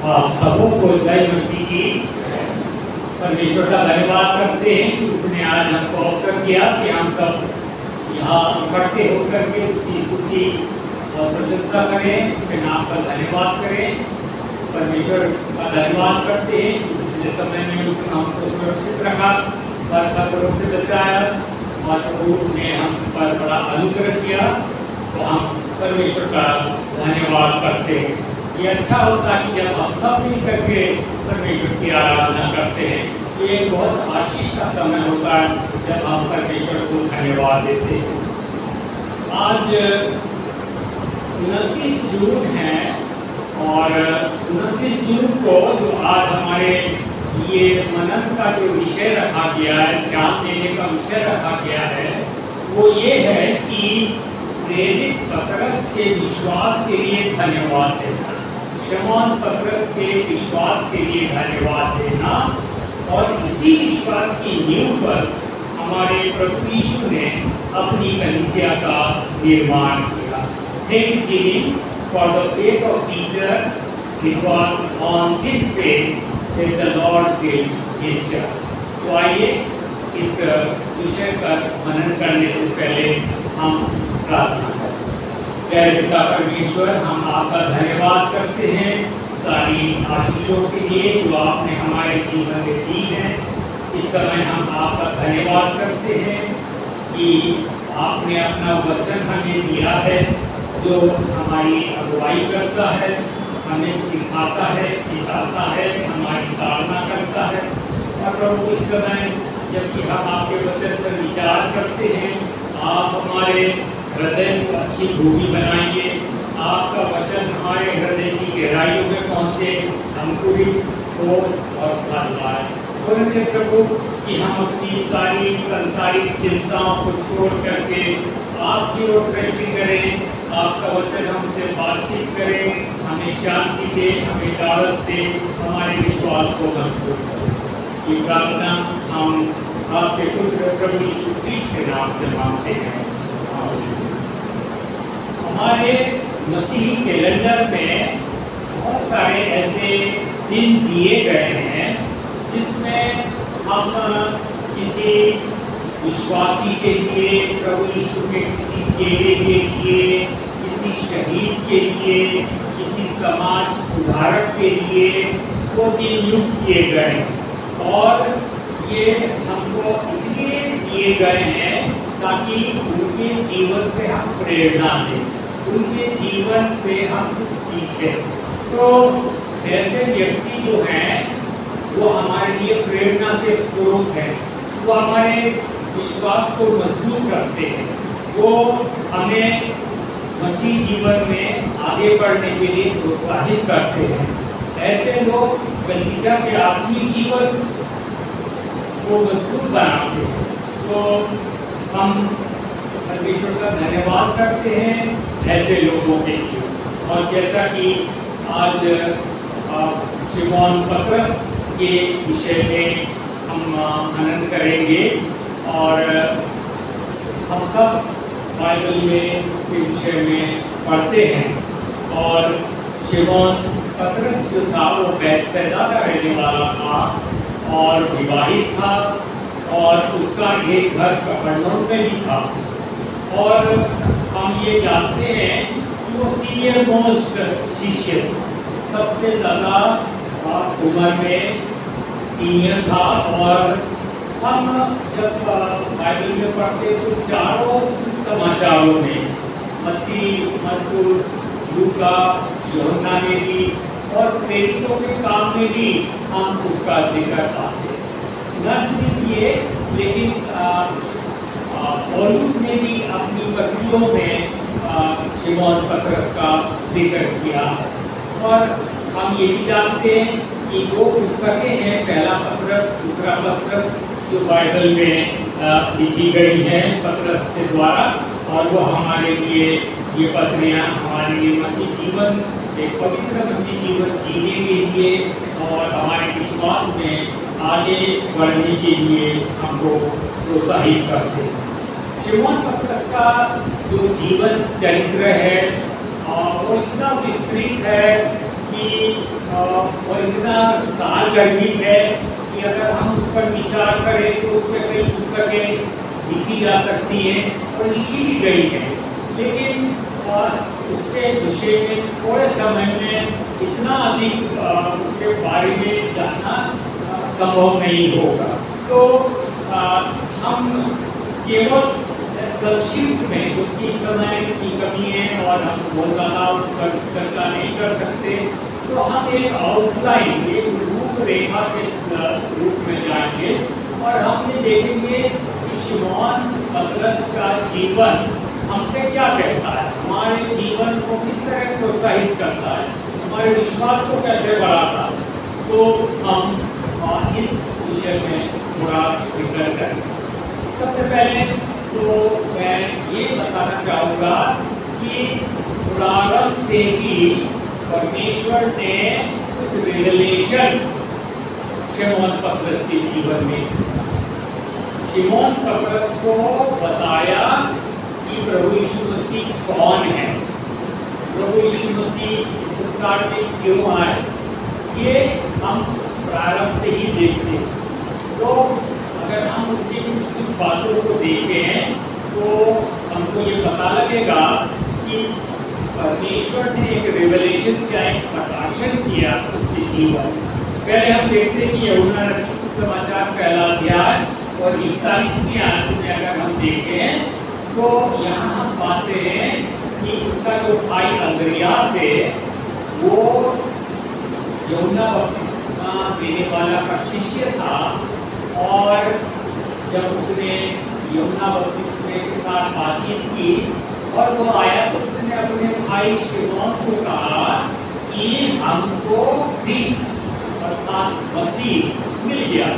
आप सबों को जय मसीह की। परमेश्वर का धन्यवाद करते हैं कि उसने आज हमको अवसर दिया कि हम सब यहाँ इकट्ठे होकर के उसकी स्तुति और प्रशंसा करें, उसके नाम का धन्यवाद करें। परमेश्वर का धन्यवाद करते हैं कि पिछले समय में उसने हमको सुरक्षित रखा, बरकत से बचाया और प्रभु ने हम पर बड़ा अनुग्रह किया। तो हम परमेश्वर का धन्यवाद करते हैं। ये अच्छा होता है कि जब हम सब मिल करके परमेश्वर की आराधना करते हैं। ये एक बहुत आशीष का समय होता है जब हम परमेश्वर को धन्यवाद देते हैं। आज 29 जून है और 29 जून को जो आज हमारे ये मनन का जो विषय रखा गया है, ज्ञान देने का विषय रखा गया है, वो ये है कि प्रेरित पतरस के विश्वास के लिए धन्यवाद देना। शमौन पतरस के विश्वास के लिए धन्यवाद देना और इसी विश्वास की नींव पर हमारे प्रभु यीशु ने अपनी कलीसिया का निर्माण किया। Thanks giving for the faith of Peter, it was on this faith that the Lord built his church. तो आइए इस विषय पर मनन करने से पहले हम प्रार्थना करें। प्यारे पिता परमेश्वर, हम आपका धन्यवाद करते हैं सारी आशीषों के लिए जो आपने हमारे जीवन में दी है। इस समय हम आपका धन्यवाद करते हैं कि आपने अपना वचन हमें दिया है जो हमारी अगुवाई करता है, हमें सिखाता है, चिताता है, हमारी ताड़ना करता है। और प्रभु इस समय जबकि हम आपके वचन पर विचार करते हैं, आप हमारे हृदय को अच्छी भूमि बनाइए। आपका वचन हमारे हृदय की गहराइयों में पहुँचे, अंकुरित हो और फल पाए। बोलते प्रभु कि हम अपनी सारी संसारिक चिंताओं को छोड़ करके आपकी ओर दृष्टि करें, आपका वचन हमसे बातचीत करें, हमें शांति दे, हमें ढाढ़स दे, हमारे विश्वास को मजबूत करें। ये प्रार्थना हम आपके पुत्र प्रभु यीशु मसीह के नाम से मांगते हैं। हमारे मसीही कैलेंडर में बहुत सारे ऐसे दिन दिए गए हैं जिसमें हम किसी विश्वासी के लिए, प्रभु यीशु के किसी चेले के लिए, किसी शहीद के लिए, किसी समाज सुधारक के लिए वो दिन नियुक्त किए गए और ये हमको इसलिए दिए गए हैं ताकि उनके जीवन से हम प्रेरणा लें, उनके जीवन से हम कुछ सीखें। तो ऐसे व्यक्ति जो हैं वो हमारे लिए प्रेरणा के स्रोत हैं, वो हमारे विश्वास को मजबूत करते हैं, वो हमें मसीह जीवन में आगे बढ़ने के लिए प्रोत्साहित करते हैं। ऐसे लोग कलीसिया के आत्मिक जीवन को मजबूत बनाते हैं। तो हम परमेश्वर का धन्यवाद करते हैं ऐसे लोगों के लिए। और जैसा कि आज शिमोन पतरस के विषय में हम मनन करेंगे और हम सब बाइबल में उसके विषय में पढ़ते हैं। और शिमोन पतरस जो था वो बैतसैदा का रहने वाला था और विवाहित था और उसका एक घर कफरनहूम में भी था। और हम ये जानते हैं कि वो सीनियर मोस्ट शिष्य, सबसे ज़्यादा उम्र में सीनियर था। और हम जब बाइबल में पढ़ते तो चारों समाचारों में, मत्ती, मरकुस, लूका, यूहन्ना में भी और प्रेरितों के काम में भी हम उसका जिक्र पाते हैं। न सिर्फ ये, लेकिन पौलुस ने भी अपनी पत्रियों में शिमोन पतरस का जिक्र किया। और हम ये भी जानते हैं कि दो पुस्तकें हैं, पहला पतरस, दूसरा पतरस, जो बाइबल में लिखी गई हैं पतरस के द्वारा। और वो हमारे लिए ये पत्रियाँ हमारे लिए मसीह जीवन, एक पवित्र मसीह जीवन जीने के लिए और हमारे विश्वास में आगे बढ़ने के लिए हमको प्रोत्साहित करते हैं। शिमोन पतरस का जो जीवन चरित्र है वो इतना विस्तृत है कि और इतना साल गर्मी है कि अगर हम उस पर विचार करें तो उसमें कई पुस्तकें लिखी जा सकती हैं और लिखी भी गई है, लेकिन उसके विषय में थोड़े समय में इतना अधिक उसके बारे में जानना संभव नहीं होगा। तो हम केवल संक्षिप्त में, क्योंकि समय की कमी है और हम बहुत ज़्यादा उस पर चर्चा नहीं कर सकते, तो हम एक आउटलाइन, एक रूपरेखा के रूप में जाएंगे और हम ये देखेंगे कि शिमोन पतरस का जीवन हमसे क्या कहता है, हमारे जीवन को किस तरह प्रोत्साहित करता है, हमारे विश्वास को कैसे बढ़ाता है। तो हम इस विषय में थोड़ा जिक्र करेंगे। सबसे पहले तो मैं ये बताना चाहूँगा कि प्रारंभ से ही परमेश्वर ने कुछ रिवलेशन शिमोन पतरस के जीवन में, शिमोन पतरस को बताया कि प्रभु यीशु मसीह कौन है, प्रभु यीशु मसीह इस संसार में क्यों आए, ये हम प्रारंभ से ही देखते हैं। तो अगर हम उसकी कुछ बातों को देखें तो हमको ये पता लगेगा कि परमेश्वर ने एक रिवलेशन का एक प्रकाशन किया उसके जीवन। पहले हम देखते हैं कि यूहन्ना रचित सुसमाचार पहला अध्याय और 41वें आयत में अगर हम देखें तो यहाँ हम पाते हैं कि उसका जो भाई अंद्रियास है वो यूहन्ना बपतिस्मा देने वाला का शिष्य था, और जब उसने यूहन्ना बपतिस्मे के साथ बातचीत की और वो आया तो उसने अपने भाई शिमोन को कहा कि हमको क्रिस्ट अर्थात मसीह मिल गया,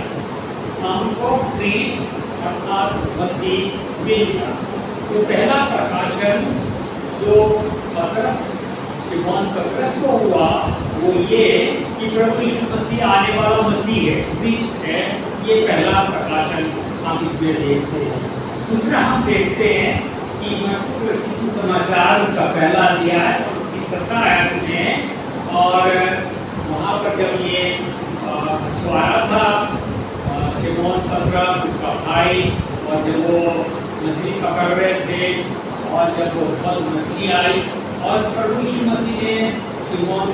हमको क्रिस्ट अर्थात मसीह मिल गया। तो पहला प्रकाशन जो पतरस, शिमोन पतरस को हुआ वो ये कि प्रभु यीशु मसीह आने वाला मसीह है, क्रिस्ट है, ये पहला प्रकाशन हम इसमें देखते हैं। दूसरा हम देखते हैं कि मरकुस रचित सुसमाचार उसका पहला अध्याय और उसकी 17 आयत में, और वहाँ पर जब ये मछुआरा था शिमोन पतरस उसका भाई, और जब वो मछली पकड़ रहे थे और जब वो फल मछली आई और प्रभु यीशु मसीह ने शिमोन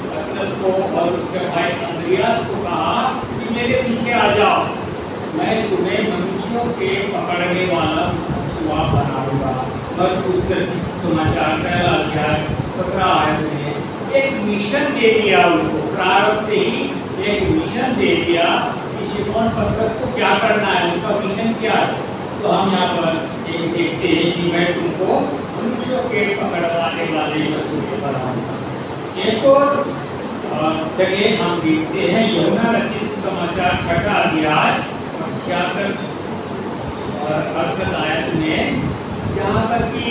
पतरस को और उसके भाई अंद्रियास को कहा कि मेरे पीछे आ जाओ, मैं तुम्हें मनुष्यों के पकड़ने वाला मछुआ बनाऊंगा। मरकुस रचित सुसमाचार पहला अध्याय 17 आयत में एक मिशन दे दिया उसको, प्रारंभ से ही एक मिशन दे दिया कि शिमोन पतरस को क्या करना है, उसका मिशन क्या है। तो हम यहाँ पर एक देखते हैं कि मैं तुमको मनुष्यों के पकड़वाने वाले मछुए बनाऊंगा। एक और जगह हम देखते हैं यूहन्ना रचित सुसमाचार 6 अध्याय 66 और 68 आयत में, यहाँ पर कि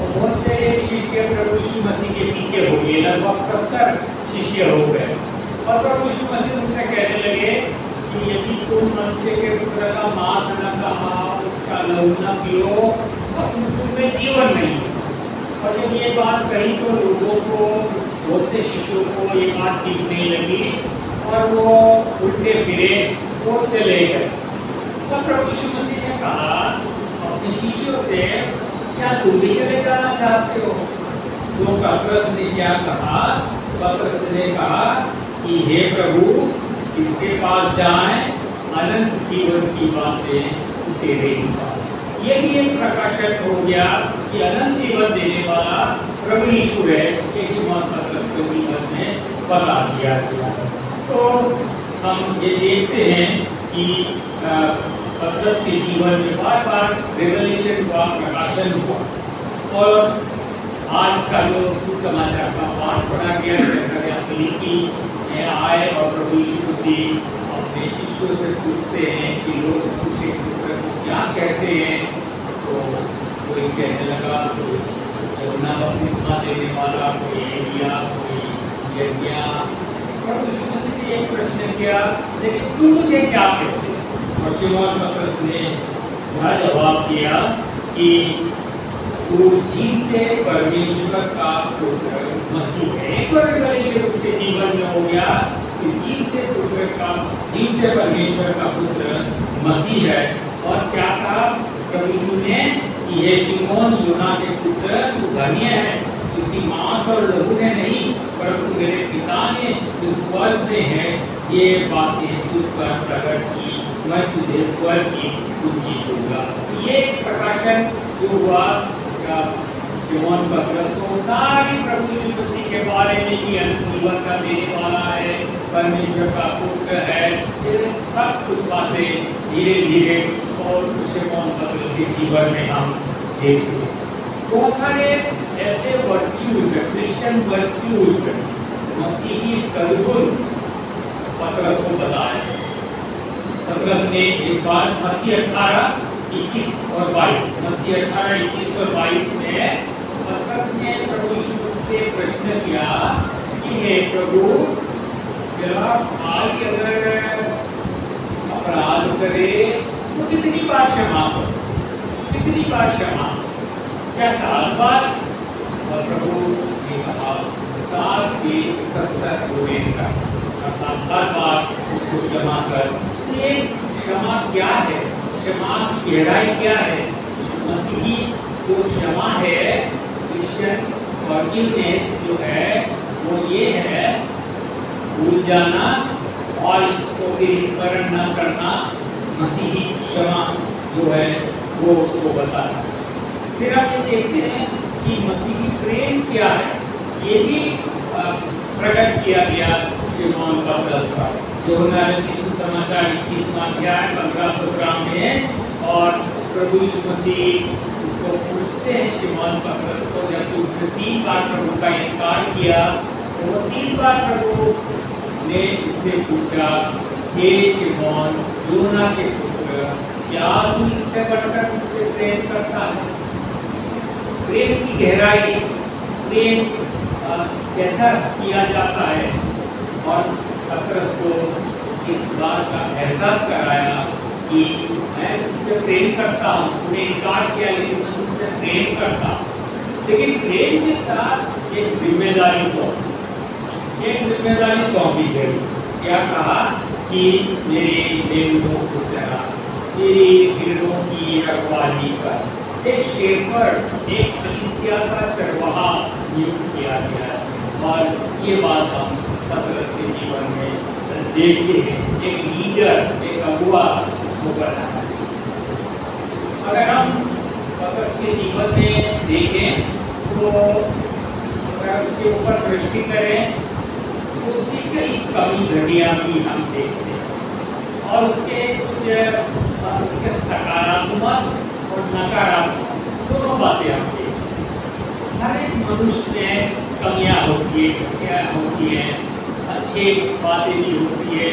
बहुत से शिष्य प्रभु यीशु मसीह के पीछे हो गए, लगभग 70 शिष्य हो गए, और प्रभु यीशु मसीह उनसे कहने लगे कि यदि तुम मनुष्य के पुत्र का मांस न खा, उसका लहू न पियो, अब तुम में जीवन नहीं। और जब ये बात कही तो लोगों को, बहुत से शिष्यों को ये बात दिखने लगी और वो उल्टे फिरे वो चले गए। तब प्रभु यीशु मसीह ने कहा अपने शिष्यों से, क्या तुम भी चले जाना चाहते हो? तो पतरस ने क्या कहा? पतरस ने कहा कि हे प्रभु, इसके पास जाएं, अनंत जीवन की बातें तेरे ही पास। ये भी एक प्रकाशन हो गया कि अनंत जीवन देने वाला प्रभु यीशु है, ये शिमोन पतरस के जीवन में बता दिया गया। तो हम ये देखते हैं कि पतरस के जीवन में बार बार रेवलेशन हुआ, प्रकाशन हुआ। और आज का जो सुसमाचार का पाठ पढ़ा गया, जैसा कि फिलिप्पी में आए और प्रभु यीशु मसीह अपने शिष्यों से पूछते हैं कि लोग उसे पुत्र को क्या कहते हैं, तो कोई कहने लगा कोई यूहन्ना बपतिस्मा देने वाला, कोई एलिया, कोई यिर्मयाह। प्रभु यीशु मसीह ने एक प्रश्न किया, लेकिन तुम मुझे क्या कहते हो? और शिमोन पतरस ने यह जवाब दिया कि वो जीते परमेश्वर का पुत्र मसीह है। एक बार रिवलेशन उसके जीवन में हो गया कि जीते परमेश्वर का पुत्र मसीह है। और क्या कहा प्रभु यीशु ने कि ये शिमोन योना के पुत्र तू धन्य है, क्योंकि मांस और लहू ने नहीं परंतु मेरे पिता ने जो स्वर्ग में है ये बातें तुझ पर प्रकट की। मैं तुझे स्वर्ग की कुंजी दूंगा। ये प्रकाशन जो हुआ शिमोन पतरस को सारी प्रभु यीशु मसीह के बारे में कि अनंत जीवन का देने वाला है, परमेश्वर का पुत्र है, ये सब कुछ बातें धीरे धीरे और शिमोन पतरस के जीवन में हम देखते हैं। बहुत सारे ऐसे वर्च्यूज, क्रिश्चियन वर्च्यूज, मसीही सद्गुण पतरस को बताए। पतरस ने एक बार मत्ती 18:21 और 22 मत्ती 18:21 और 22 में पतरस ने प्रभु यीशु से प्रश्न किया कि हे प्रभु, मेरा भाई अगर अपराध करे तो कितनी बार क्षमा करो? कितनी बार क्षमा? क्या 7 बार? और प्रभु ने कहा 7 के 70 गुणे का, अर्थात हर बार उसको क्षमा कर। ये क्षमा क्या है? क्षमा की गहराई क्या है? मसीही जो क्षमा है, क्रिश्चियन फॉरगिवनेस जो है वो ये है भूल जाना और इसको फिर स्मरण न करना। मसीही क्षमा जो है वो उसको बताना। फिर आप ये देखते हैं कि मसीही प्रेम क्या है, ये भी प्रकट किया गया शिमोन पतरस का। यूहन्ना सुसमाचार 21वां अध्याय 15-17 में। और प्रभु यीशु मसीह उसको पूछते हैं शिमोन पतरस को, जब उसने 3 बार प्रभु का इनकार किया तो वो 3 बार प्रभु ने इससे पूछा, हे शिमोन योना के पुत्र, क्या तू इससे बढ़कर मुझसे प्रेम करता है? प्रेम की गहराई, प्रेम कैसा किया जाता है? और पतरस को इस बात का एहसास कराया कि मैं तुझसे प्रेम करता हूँ, तूने इनकार किया लेकिन मैं तुझसे प्रेम करता हूँ। लेकिन प्रेम के साथ एक जिम्मेदारी सौंपी गई। क्या कहा कि मेरे भेड़ों को चरा, मेरी भेड़ों की रखवाली कर। एक शेफर्ड, एक कलीसिया का चरवाहा नियुक्त किया गया है। और ये बात हम पतरस के जीवन में देखते हैं। एक लीडर, एक अगुआ उसको करना है। अगर हम पतरस के जीवन में देखें तो अगर उसके ऊपर दृष्टि करें तो उसकी कई कमी घटियाँ भी हम देखते हैं और उसके कुछ उसके सकारात्मक और नकारात्मक दोनों बातें हम देखते हैं। हर एक मनुष्य में कमियाँ होती है, क्या होती हैं, अच्छी बातें भी होती है,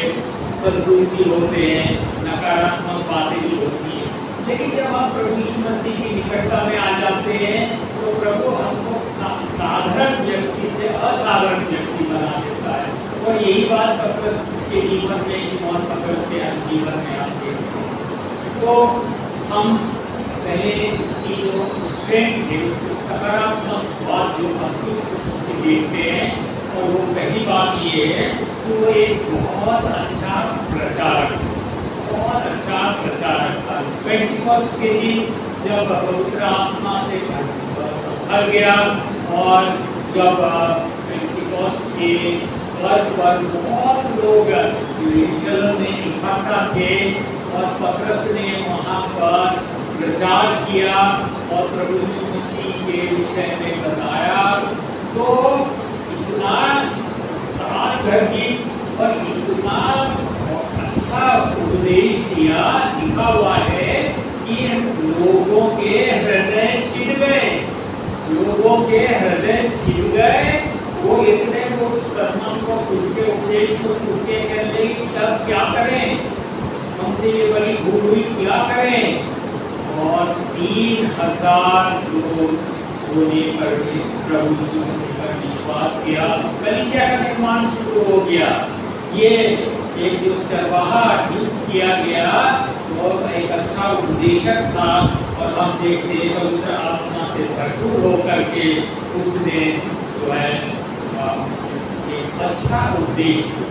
सद्गुण भी होते हैं, नकारात्मक बातें भी होती हैं। लेकिन जब हम प्रभु यीशु मसीह की निकटता में आ जाते हैं तो प्रभु हमको साधारण व्यक्ति से असाधारण व्यक्ति बना देता है। और यही बात पतरस के जीवन में, शिमोन पतरस के जीवन में आप देखते हैं। तो हम पहले उसकी जो स्ट्रेंथ है, उसकी सकारात्मक बात जो हम कुछ देखते हैं, और वो पहली बात ये है कि वो एक बहुत अच्छा प्रचारक था। पेंटिकॉस्ट के दिन जब पवित्र आत्मा से भर गया और जब पेंटिकॉस्ट के पर्व पर बहुत लोग यरूशलेम में इकट्ठा थे और पतरस ने वहाँ पर प्रचार किया और प्रभु यीशु मसीह के विषय में बताया, तो इतना सार्थक और इतना अच्छा उपदेश दिया, लिखा हुआ है कि लोगों के हृदय छिड़ गए, लोगों के हृदय छिड़ गए। वो इतने वो सरमन को सुन के, उपदेश को सुन के कहते कि तब क्या करें, हमसे ये बड़ी भूल हुई, क्या करें। और 3000 लोग होने पर प्रभु यीशु मसीह पर विश्वास किया। कलीसिया का निर्माण शुरू हो गया। ये एक जो चरवाहा नियुक्त किया गया वो एक अच्छा उपदेशक था। और हम देखते हैं पवित्र आत्मा से भरपूर होकर के उसने जो है एक अच्छा उद्देश्य।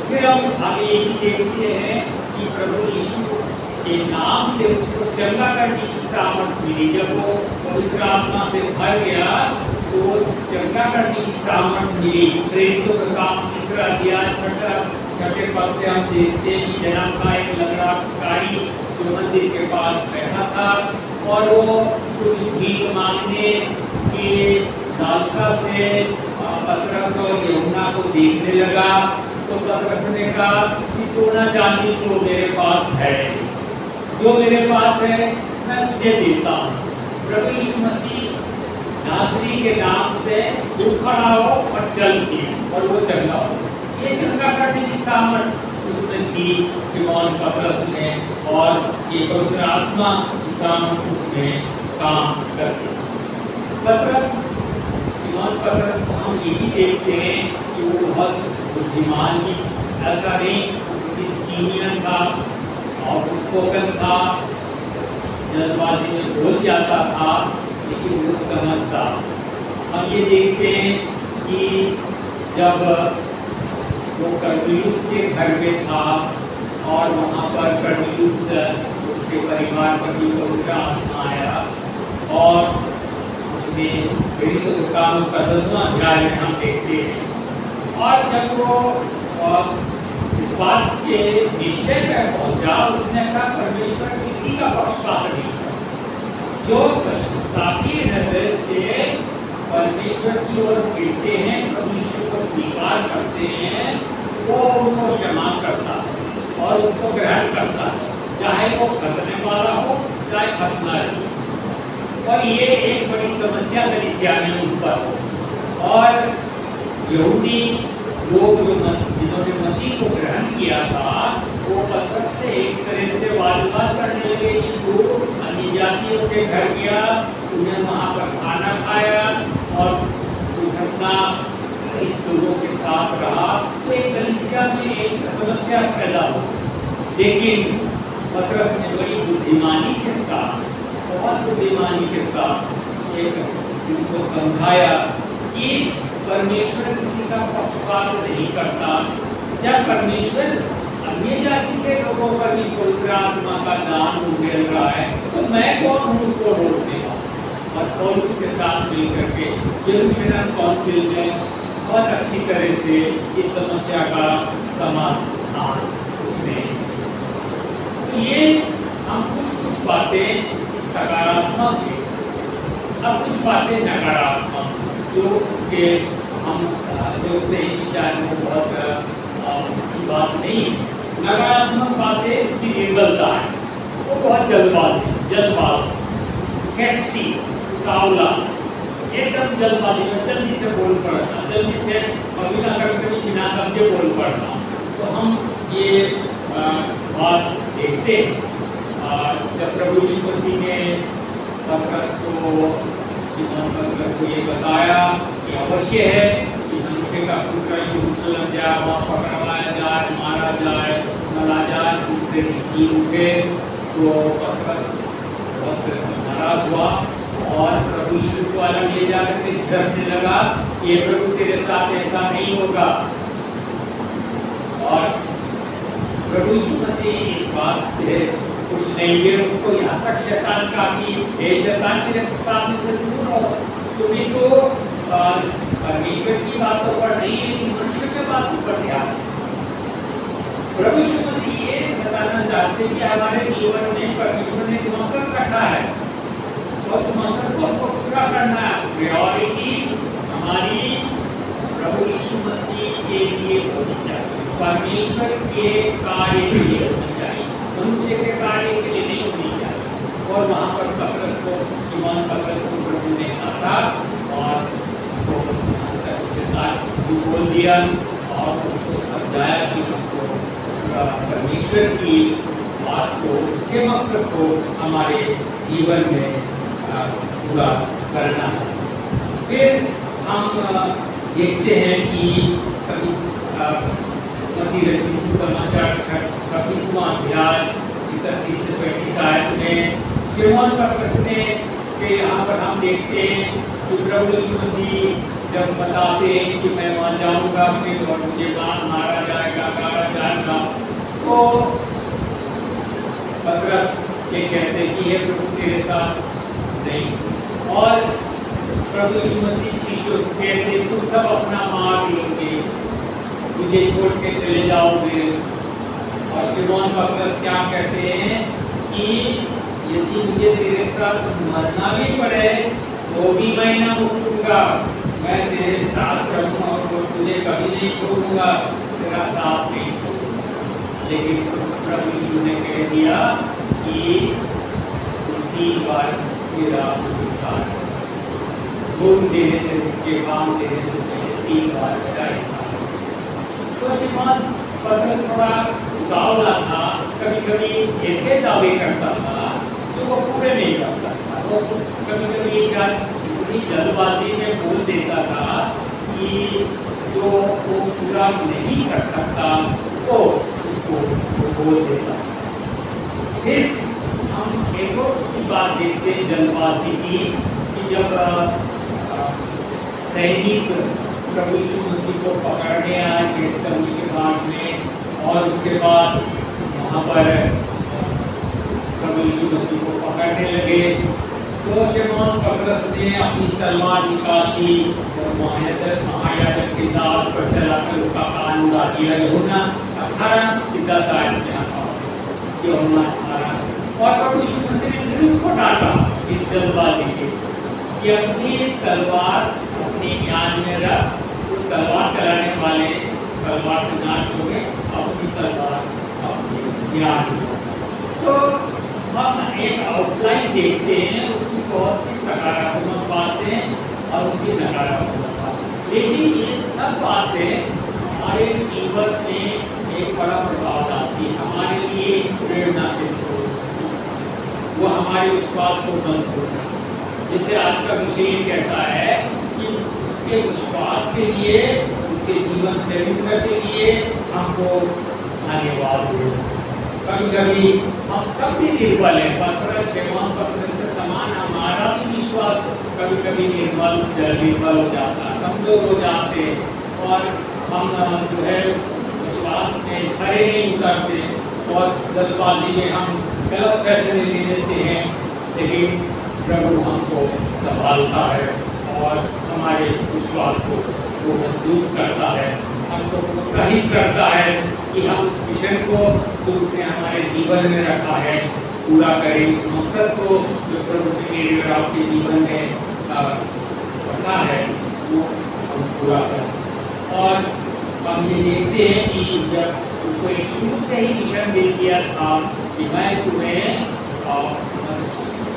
फिर हम आगे ये भी देखते हैं कि प्रभु यीशु के नाम से उसको चंगा करने की सामर्थ मिली। जब वो पवित्र आत्मा से भर गया तो चंगा करने की सामर्थ मिली। प्रेरितों का काम 3 अध्याय 6 पद से हम देखते हैं कि जनाब का एक लंगड़ा भिखारी जो मंदिर के पास बैठा था और वो कुछ भीख मांगने की लालसा से पतरस और यूहन्ना को देखने लगा। तो पतरस ने कहा कि सोना चांदी तो मेरे पास है, जो मेरे पास है मैं तुझे देता हूँ। प्रभु यीशु मसीह नासरी के नाम से उठ खड़ा हो और चल दिए और वो चंगा हो। ये चंगा करने की सामर्थ उसने दी शिमोन पतरस ने, और ये पवित्र आत्मा की सामर्थ उसने काम कर दी। शिमोन पतरस को हम ये भी देखते हैं कि वो बहुत बुद्धिमान भी, ऐसा नहीं कि सीनियर था और स्पोकन था, जल्दबाजी में बोल जाता था, लेकिन वो समझता। हम ये देखते हैं कि जब वो कर्नेलियुस के घर में था और वहाँ पर कर्नेलियुस उसके परिवार पर भी पवित्र आत्मा आया और उसने प्रेरितों के काम उसका 10वां अध्याय में हम देखते हैं। और जब वो इस बात के निश्चय पर पहुंचा, उसने कहा परमेश्वर किसी का पक्षपात नहीं करता। जो पश्चातापी हृदय से परमेश्वर की ओर फिरते हैं, परमेश्वर को स्वीकार करते हैं, वो उनको क्षमा करता है और उनको ग्रहण करता है, चाहे वो खतने वाला हो चाहे खतना हो। और ये एक बड़ी समस्या कलीसिया में उन पर हो। और यहूदी लोग जिन्होंने मसीह को ग्रहण किया था, वो पतरस से एक तरह से वाद-विवाद करने लगे कि तू अन्य जातियों के घर गया, तूने वहाँ पर खाना खाया और घटना लोगों के साथ रहा, तो एक कलीसिया में एक समस्या पैदा हो। लेकिन पतरस ने बड़ी बुद्धिमानी के साथ, बहुत बुद्धिमानी के साथ एक उनको समझाया कि परमेश्वर किसी का पक्षपात नहीं करता। जब परमेश्वर अन्य जाति के लोगों पर भी पवित्र आत्मा का दान उगेल रहा है, तो मैं कौन हूँ उसको रोकने का। और पौलुस के साथ मिलकर के यरूशलेम काउंसिल में बहुत अच्छी तरह से इस समस्या का समाधान उसने। तो ये हम कुछ बातें इसकी सकारात्मक है, अब कुछ बातें नकारात्मक जो उसके हम सोचते हैं कि शायद वो बहुत अच्छी बात नहीं। नकारात्मक बातें उसकी निर्बलता है, वो बहुत जल्दबाजी, कैस्टी, तावला, एकदम जल्दबाजी में जल्दी से बोल पड़ना, जल्दी से कभी कभी बिना समझे बोल पड़ना। तो हम ये बात देखते हैं जब प्रभु यीशु मसीह ने पतरस को ये बताया कि अवश्य है कि मनुष्य का पुत्र यरूशलेम जाए, वहाँ पकड़वाया जाए, मारा जाए, मरा जाए, दूसरे दिन जी उठे, तो पतरस बहुत नाराज हुआ और प्रभु यीशु को अलग ले जाकर के झड़ने लगा कि ये प्रभु तेरे साथ ऐसा नहीं होगा। और प्रभु यीशु मसीह इस बात से कुछ नहीं हुए, उसको यहाँ तक शैतान का कि हे शैतान तेरे सामने से दूर हो, तुम्हें तो परमेश्वर की बातों पर नहीं, लेकिन मनुष्य के बातों पर ध्यान। प्रभु यीशु मसीह ये बताना चाहते हैं कि हमारे जीवन में परमेश्वर ने एक मकसद रखा है और उस मकसद को हमको पूरा करना है। प्रायोरिटी हमारी प्रभु यीशु मसीह के लिए होनी चाहिए, परमेश्वर के कार्य के लिए होनी चाहिए, मनुष्य के कार्य के लिए नहीं होनी चाहिए। और वहाँ पर पतरस को, शिमोन पतरस को प्रभु ने आता और उसको बोल दिया और उसको समझाया कि हमको परमेश्वर की बात को, उसके मकसद को हमारे जीवन में पूरा करना है। फिर हम देखते हैं कि मत्ती रचित सुसमाचार 26वां अध्याय 31 से 35 आयत में शिमोन पतरस ने कि यहाँ पर हम देखते हैं कि प्रभु यीशु मसीह जब बताते हैं कि मैं वहाँ जाऊँगा फिर और मुझे मारा जाएगा, गाड़ा जाएगा, तो पतरस ये कहते हैं कि ये प्रभु तेरे साथ नहीं। और प्रभु यीशु मसीह शिष्यों से कहते हैं तुम सब अपना मार्ग लोगे, मुझे छोड़ के चले जाओगे। और शिमोन पतरस क्या कहते हैं कि यदि मुझे तेरे साथ मरना भी पड़े तो भी मैं न उठूंगा, मैं तेरे साथ रहूंगा और तुझे कभी नहीं छोड़ूंगा, तेरा साथ नहीं छोड़ूंगा। लेकिन प्रभु यीशु ने कह दिया कि 3 बार मेरा उद्धार, गुण देने से के काम देने से पहले 3 बार मेरा इनकार। तो शिमोन पतरस थोड़ा उतावला था, कभी कभी ऐसे दावे करता था जो वो पूरे नहीं कर सकता, तो कभी कभी शायद इतनी जल्दबाजी में बोल देता था कि जो वो पूरा नहीं कर सकता तो उसको वो बोल देता। फिर हम एक और उसकी बात देखते हैं जल्दबाजी की, कि जब सैनिक प्रभु यीशु मसीह को पकड़ने आए गेतसेमनी के घाट में, और उसके बाद वहाँ पर प्रभु यीशु मसीह को पकड़ने लगे, तो शिमोन पतरस ने अपनी तलवार निकाली और महायाजक के दास पर चलाकर उसका कान उड़ा दिया। यूहन्ना 18 सीधा साइड में आता है, यूहन्ना 18। और प्रभु यीशु मसीह ने फिर उसको डांटा इस जल्दबाजी के कि अपनी तलवार अपने ज्ञान में रख, तो तलवार चलाने वाले तलवार से नाश हो गए, अपनी तलवार अपने ज्ञान में। तो हम एक आउटलाइन देखते हैं, उसकी बहुत सी सकारात्मक बातें और उसकी नकारात्मक बातें, लेकिन ये सब बातें हमारे जीवन में एक बड़ा प्रभाव डालती है, हमारे लिए प्रेरणा के स्रोत, वो हमारे विश्वास को मजबूत करती है। जैसे आज का विषय ये कहता है कि उसके विश्वास के लिए, उसके जीवन चरित्र के लिए हमको धन्यवाद हो। कभी कभी हम सब भी निर्बल हैं, पतरस शिमोन पतरस से समान हमारा भी विश्वास कभी कभी निर्बल हो जाता है, कमजोर हो जाते हैं, और हम जो है विश्वास में खरे नहीं उतरते और जल्दबाजी में हम गलत फैसले ले लेते हैं। लेकिन प्रभु हमको संभालता है और हमारे विश्वास को वो मजबूत करता है, हमको प्रोत्साहित करता है कि हम उस मिशन को जो उसने हमारे जीवन में रखा है पूरा करें, उस मकसद को जो प्रभु ने मेरे और आपके जीवन में रखा है वो हम पूरा करें। और हम ये देखते हैं कि जब उसको एक शुरू से ही मिशन दे दिया था कि मैं तुम्हें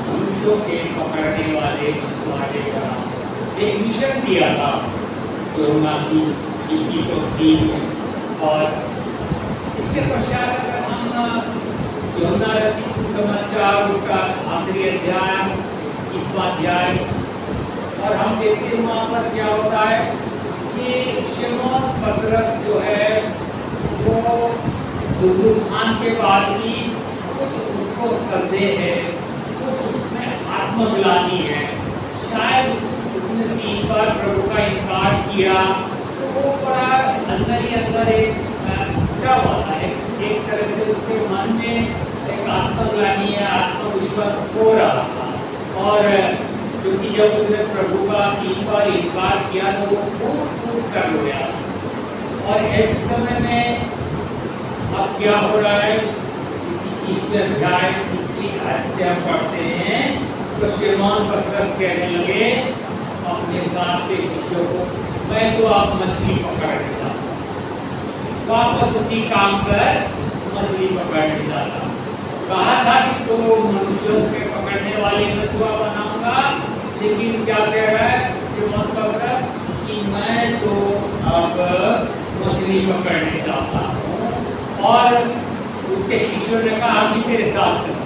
मनुष्यों के पकड़ने वाले मछुआरे का एक मिशन दिया था यूहन्ना 21:3 में। और इसके पश्चात अगर हम यूहन्ना रचित सुसमाचार उसका आखिरी अध्याय 21वां अध्याय, और हम देखते हैं वहाँ पर क्या होता है कि शिमोन पतरस जो है वो पुनरुत्थान के बाद भी कुछ उसको संदेह है, कुछ उसमें आत्मग्लानि है, शायद उसने 3 बार प्रभु का इनकार किया, तो वो बड़ा अंदर ही अंदर क्या होता है, एक तरह से उसके मन में एक आत्मग्लानि या आत्मविश्वास हो रहा था। और क्योंकि जब उसने प्रभु का 3 बार इनकार किया तो वो फूट कर रोया। और ऐसे समय में अब क्या हो रहा है, इस अध्याय इसकी आयत से हम पढ़ते हैं, तो शिमोन पतरस कहने लगे अपने साथ के शिष्यों को, मैं तो आप मछली पकड़ने जाता, वापस उसी काम पर मछली पकड़ने जाता। कहा था कि तो मनुष्यों के पकड़ने वाले मछुआ बनाऊंगा, लेकिन क्या कह रहा है शिमोन पतरस कि मैं तो अब मछली पकड़ने जाता हूँ। और उसके शिष्यों ने कहा हम भी तेरे साथ चलो,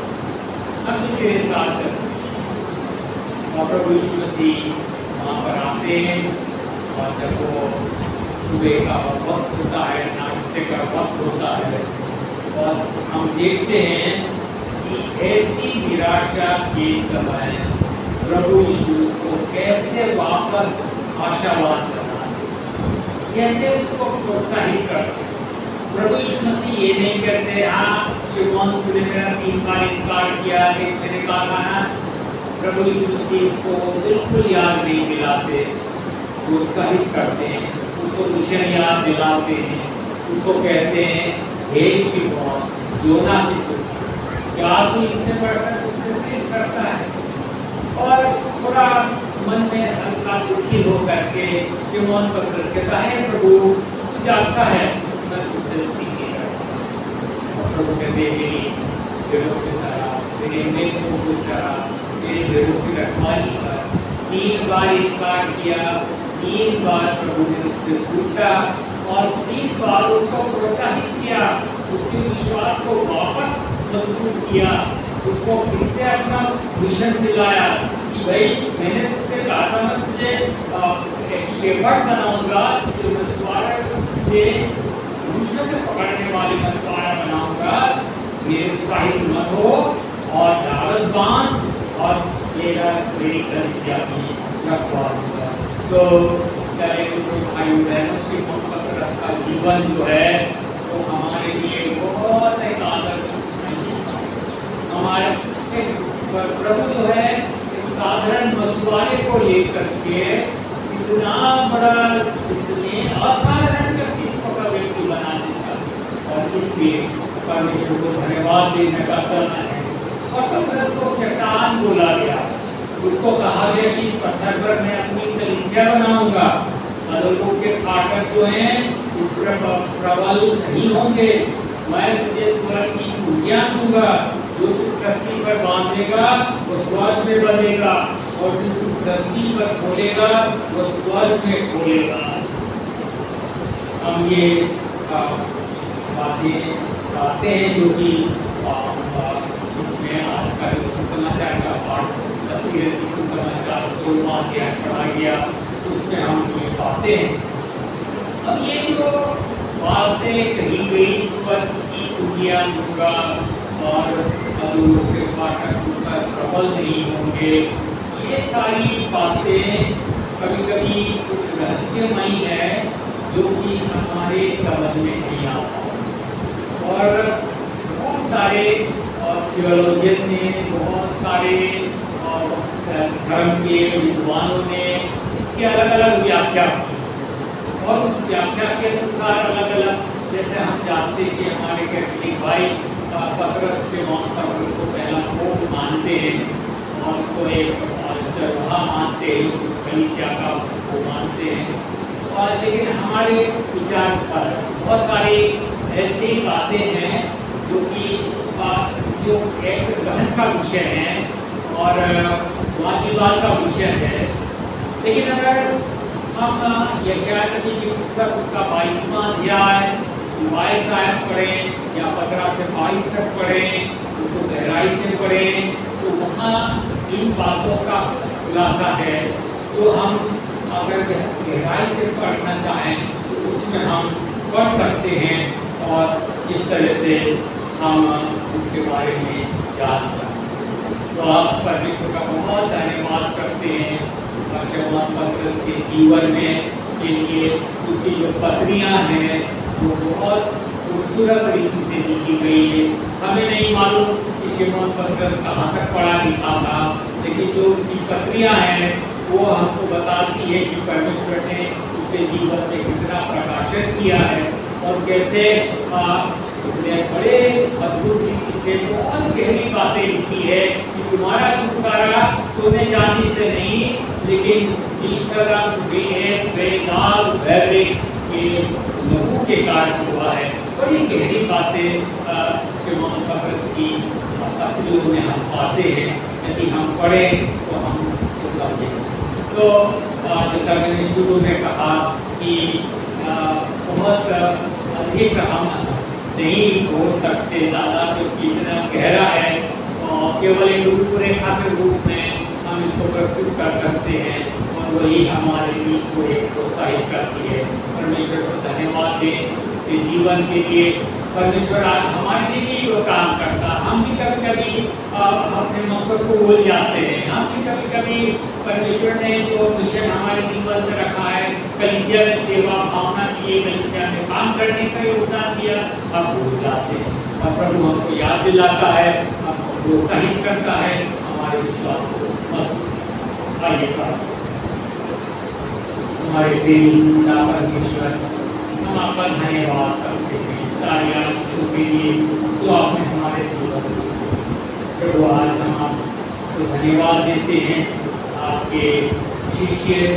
हम भी तेरे साथ चलो। और प्रभु यीशु मसीह वहाँ पर आते हैं, और जब वो सुबह का वक्त होता है, नाश्ते का वक्त होता है, और हम देखते हैं कि ऐसी निराशा के समय प्रभु यीशु को कैसे वापस आशावाद करना, कैसे उसको प्रोत्साहित करते। प्रभु यीशु मसीह ये नहीं कहते हाँ शिमोन तूने मेरा 3 बार इनकार किया, एक मैंने कहा ना। प्रभु यीशु मसीह उसको बिल्कुल याद नहीं दिलाते, प्रोत्साहित करते हैं, उसको मिशन याद दिलाते हैं, उसको कहते हैं हे शिमोन योना की पुत्र, क्या तू इससे बढ़कर उससे प्रेम करता है। और थोड़ा मन में हल्का दुखी होकर के शिमोन पतरस कहता है प्रभु तू जानता है मैं तुझसे नहीं करता। और प्रभु कहते मेरी भेड़ों के चरा, मेरे मेघों को चरा, मेरे भेड़ों की रखवाली कर। 3 बार इनकार किया, 3 बार प्रभु ने उससे पूछा और 3 बार उसको प्रोत्साहित किया, उसके विश्वास को वापस मजबूत किया, उसको फिर से अपना मिशन दिलाया कि भाई मैंने तुझसे कहा था मैं तुझे एक शेफर्ड बनाऊंगा, जो मछुआरा से मनुष्यों को पकड़ने वाले मछुआरा बनाऊंगा, मेरे उत्साहित मत हो और लालच बांध और मेरी कलीसिया की रखवाली कर। तो प्यारे भाई बहनों, शिमोन पतरस का जीवन जो है वो हमारे लिए बहुत एक आदर्श हमारे प्रभु जो है एक साधारण मछुआरे को लेकर के इतना बड़ा, इतने असाधारण व्यक्तित्व का व्यक्ति बना देता। और इसलिए परमेश्वर को धन्यवाद देने का समय है। और पतरस को चट्टान बोला गया, उसको कहा गया कि इस पत्थर पर मैं अपनी कलीसिया बनाऊंगा, अधोलोक के फाटक जो हैं उस पर प्रबल नहीं होंगे, मैं तुझे स्वर्ग की कुंजियां दूंगा, जो तू पृथ्वी पर बांधेगा वो स्वर्ग में बंधेगा और जो तू पृथ्वी पर खोलेगा वो स्वर्ग में खोलेगा। हम ये बातें पाते हैं जो कि इसमें आज का जो सुसमाचार का पाठ सुसमाचार 16वां अध्याय पढ़ा गया, उसमें हम ये पाते हैं। अब ये जो बातें कही गई स्वर्ग की कुंजियां दूंगा और अधोलोक के फाटक पर प्रबल नहीं होंगे, ये सारी बातें कभी कभी कुछ रहस्यमयी है जो कि हमारे समझ में नहीं आता। और बहुत सारे थियोलॉजियन ने, बहुत सारे धर्म के विद्वानों ने इसकी अलग अलग व्याख्या की और उस व्याख्या के अनुसार अलग अलग, जैसे हम जानते हैं कि हमारे कैथोलिक भाई पतरस शिमोन पतरस को पहला पोप मानते हैं और उसको एक चरवाहा मानते हैं, कलीसिया का वो मानते हैं। और लेकिन हमारे विचार पर बहुत सारी ऐसी बातें हैं जो कि जो एक गहन का विषय है और वाद-विवाद का विषय है। लेकिन अगर हम यशायाह नबी की पुस्तक उसका 22वां अध्याय 22 आयत पढ़ें या 15 से 22 तक पढ़ें, उसको गहराई से पढ़ें, तो वहाँ इन बातों का खुलासा है। तो हम अगर गहराई से पढ़ना चाहें तो उसमें हम पढ़ सकते हैं और इस तरह से हम उसके बारे में जान सकते हैं। तो आप परमेश्वर का बहुत धन्यवाद करते हैं शिमोन पतरस के जीवन में के लिए। उसकी जो पत्रियाँ हैं वो बहुत खूबसूरत रीति से लिखी गई है। हमें नहीं मालूम कि शिमोन पतरस कहाँ तक पढ़ा लिखा था, लेकिन जो उसकी पत्रियाँ हैं वो हमको बताती है कि परमेश्वर ने उसके जीवन में कितना प्रकाशन किया है और कैसे उसने बड़े अद्भुत रीति से बहुत गहरी बातें लिखी है कि तुम्हारा छुटकारा सोने चांदी से नहीं लेकिन बेदाग भैरे के लहू के कारण हुआ है। बड़ी गहरी बातें शिमोन पतरस की पत्रियों में हम पाते हैं, यदि हम पढ़ें तो हम उसको समझें। तो जैसा मैंने शुरू में कहा कि बहुत अधिक हम नहीं बोल सकते ज़्यादा, क्योंकि इतना गहरा है और केवल एक रूपरेखा के रूप में हम इसको प्रस्तुत कर सकते हैं और वही हमारे लिए को एक प्रोत्साहित करती है। परमेश्वर को धन्यवाद दें उसके जीवन के लिए। परमेश्वर आज हमारे लिए जो काम करता हम भी कभी कभी अपने मकसद को भूल जाते हैं। हम भी कभी कभी परमेश्वर ने जो मिशन हमारे जीवन में रखा है, कलीसिया में सेवा भावना की है, कलीसिया में काम करने का योगदान दिया, हम भूल जाते हैं। और प्रभु हमको याद दिलाता है, हमको प्रोत्साहित करता है हमारे विश्वास को मजबूत। आइए प्रार्थना। हमारे पिता परमेश्वर, हम आपका धन्यवाद करते हैं सारी आशीषों के लिए जो आपने हमारे जीवन में दिए। प्रभु आज हम आपको धन्यवाद देते हैं आपके शिष्य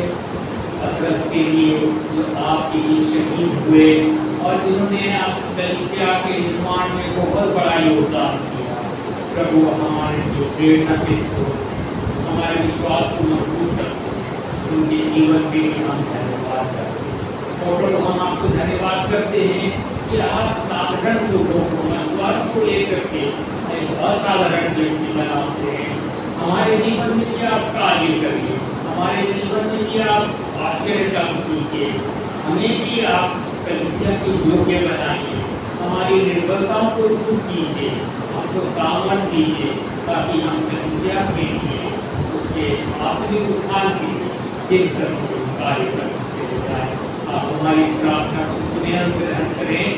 पतरस के लिए जो आपके लिए शहीद हुए और जिन्होंने आप कलीसिया के निर्माण में बहुत बड़ा योगदान किया। प्रभु हमारे लिए प्रेरणा के स्रोत, हमारे विश्वास को मजबूत करते हैं, उनके जीवन के लिए हम धन्यवाद करते हैं। और प्रभु हम आपको धन्यवाद करते हैं कि आप साधारण लोगों को मशवरा को लेकर के एक असाधारण व्यक्ति बनाते हैं। हमारे जीवन में भी आप कार्य करिए, हमारे जीवन में भी आप आश्चर्य काम कीजिए, हमें भी आप कलीसिया के योग्य बनाइए, हमारी निर्बलताओं को दूर कीजिए, हमको सामर्थ दीजिए ताकि हम कलीसिया के लिए उसके आत्मिक उत्थान के लिए दिन प्रतिदिन कार्य करने चले जाए। आप हमारी इस प्रार्थना को सुने और ग्रहण करें